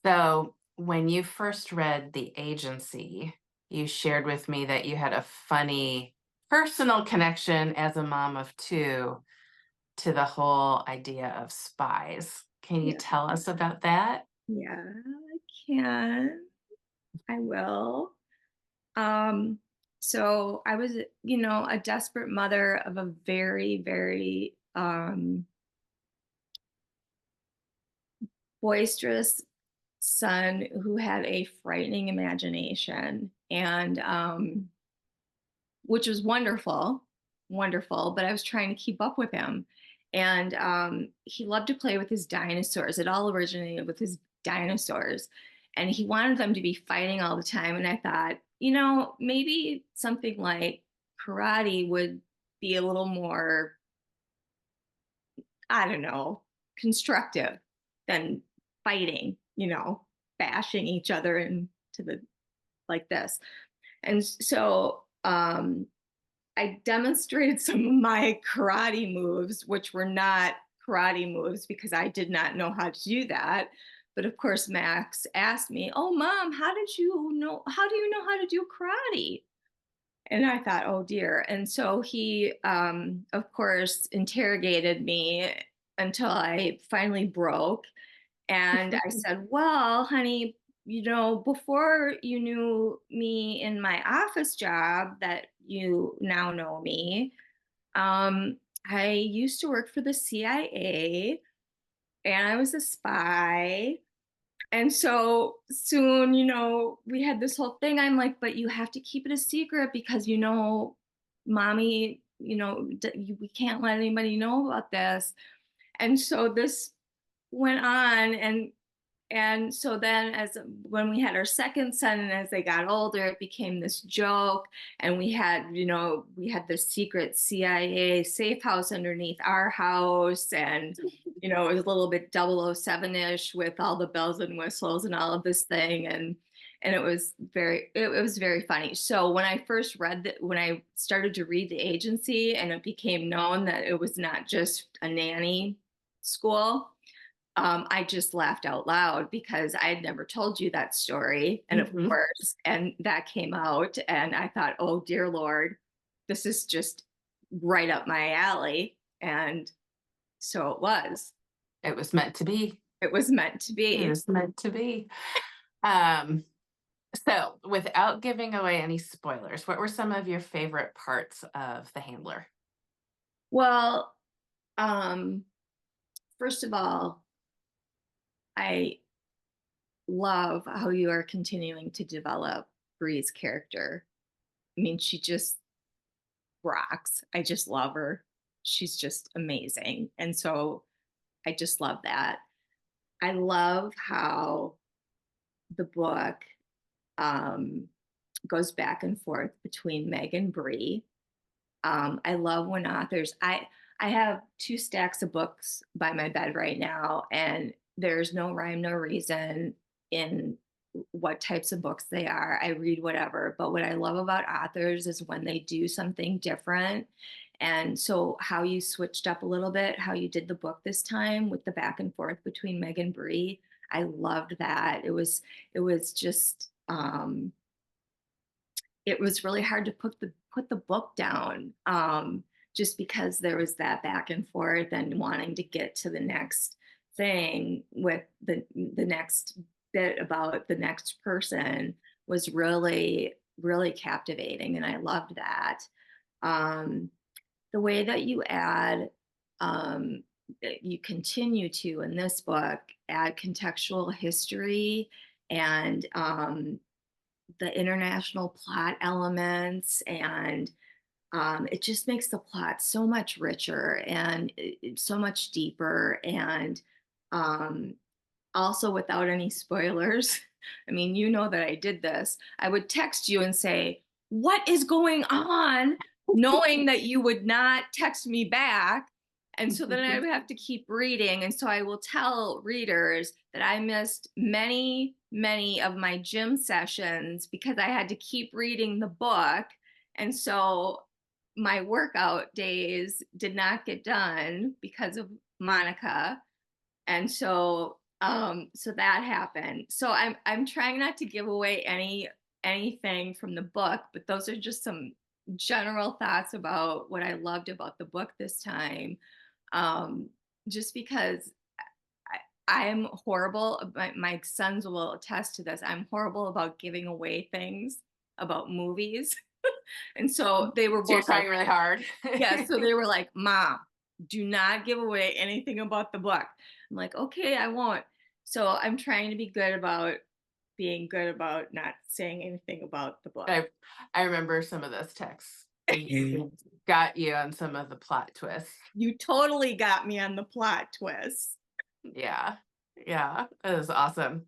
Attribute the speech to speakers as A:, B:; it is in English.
A: So, when you first read The Agency, you shared with me that you had a funny personal connection as a mom of two to the whole idea of spies. Can you
B: Yeah,
A: tell us about that?
B: yeah, I can. I will. Um, so I was, a desperate mother of a very, very boisterous son who had a frightening imagination, and which was wonderful, wonderful. But I was trying to keep up with him, and he loved to play with his dinosaurs. It all originated with his dinosaurs, and he wanted them to be fighting all the time. And I thought, maybe something like karate would be a little more, I don't know, constructive than fighting, bashing each other into the like this. And so I demonstrated some of my karate moves, which were not karate moves because I did not know how to do that. But of course, Max asked me, "Oh, mom, how did you know? How do you know how to do karate?" And I thought, "Oh dear." And so he, of course, interrogated me until I finally broke. And I said, "Well, honey, before you knew me in my office job that you now know me, um, I used to work for the CIA and I was a spy. And so soon, we had this whole thing. I'm like, but you have to keep it a secret because, mommy, we can't let anybody know about this." And so this went on, and so then, as when we had our second son, and as they got older, it became this joke. And we had this secret CIA safe house underneath our house. And, it was a little bit 007-ish with all the bells and whistles and all of this thing. And it was very funny. So when I first read that, when I started to read The Agency, and it became known that it was not just a nanny school, I just laughed out loud because I had never told you that story. And of
A: Mhm.
B: course, and that came out, and I thought, oh, dear Lord, this is just right up my alley. And so it was.
A: It was meant to be.
B: It was meant to
A: It
B: be.
A: was meant to be. Um, so, without giving away any spoilers, what were some of your favorite parts of The Handler?
B: Well, um, first of all, I love how you are continuing to develop Bree's character. I mean, she just rocks. I just love her. She's just amazing. And so I just love that. I love how the book um, goes back and forth between Meg and Bree. I love when I have two stacks of books by my bed right now, and there's no rhyme, no reason in what types of books they are. I read whatever, but what I love about authors is when they do something different. And so, how you switched up a little bit, how you did the book this time with the back and forth between Meg and Bree, I loved that. It was just it was really hard to put the book down, just because there was that back and forth and wanting to get to the next thing with the next bit about the next person was really really captivating, and I loved that. um, the way that you continue to in this book add contextual history and the international plot elements, and it just makes the plot so much richer and so much deeper, and um, also without any spoilers. I mean, you know that I did this. I would text you and say, "What is going on?" knowing that you would not text me back. And so then I would have to keep reading. And so I will tell readers that I missed many, many of my gym sessions because I had to keep reading the book. And so my workout days did not get done because of Monica. And so So that happened. So I'm trying not to give away anything from the book, but those are just some general thoughts about what I loved about the book this time. Um, just because I'm horrible. My sons will attest to this. I'm horrible about giving away things about movies. And so they were
A: So you're
B: both like,
A: trying really hard.
B: yeah, so they were like, Mom, do not give away anything about the book. I'm like, okay, I won't. So I'm trying to be good about being good about not saying anything about the book.
A: I I remember some of those texts. We got you on some of the plot twists.
B: You totally got me on the plot twist.
A: Yeah. Yeah. That was awesome.